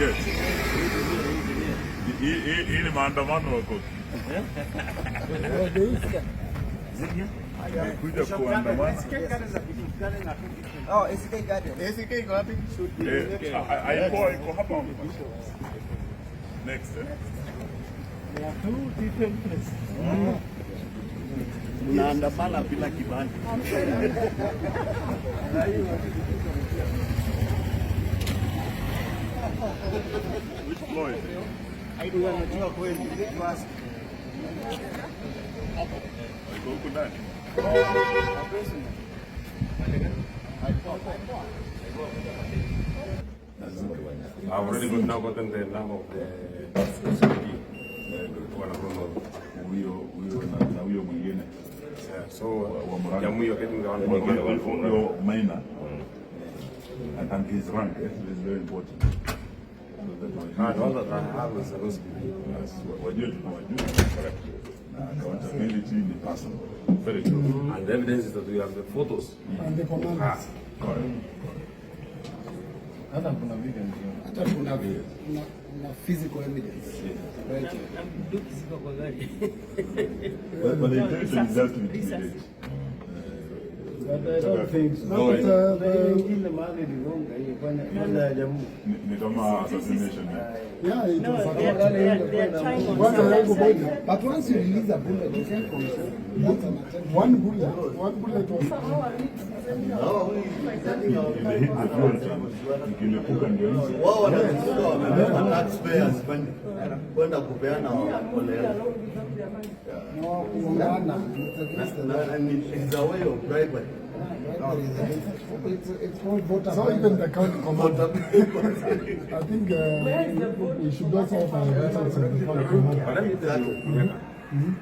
Yes. Hii ni maandamano wako. Kuja kuandamana. Oh, SK Garden. SK iko wapi? Iko hapa. Next. There are two different places. Mnaandamana bila kibali. Which floor is it? Aibu anajua kweli. Iko huko ndani. I've already gotten the number of the security. Huyo mwingine. So, Jamu, you're getting the one huyo minor. And his rank is very important. And all that I have is supposed to be. Wajua tunawajua. Accountability ni personal. Very true. And the evidence is that we have the photos. And the commanders. Hata kuna video ndio. Hata kuna physical evidence. Right. But the intention is just to intimidate. But I don't think so. No, Wengine mahali ni wonga hiyo kwani ya Jamu. ni kama assassination. Yeah, it was but once you release a bullet, you can't control. That's an attempt. One bullet was. They hit the front. Ikilipuka ndio hizo. Wao wanachukua wamebeba taxpayers kwenda kupeana wale. No, kuungana. It's a way of bribery. It's called voter. So even the county commander. I think we should also have a voter commander. But let me tell you,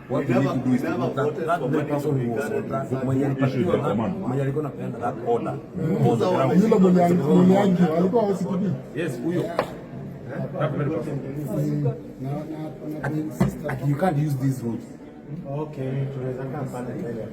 what we need to do is that the person who was mwenye alikuwa anapeana that order on the ground. Yule mwenye alikuwa OCPD. Yes, huyo. That very person. You can't use these roads. Okay, tunaweza kaa pale mbele.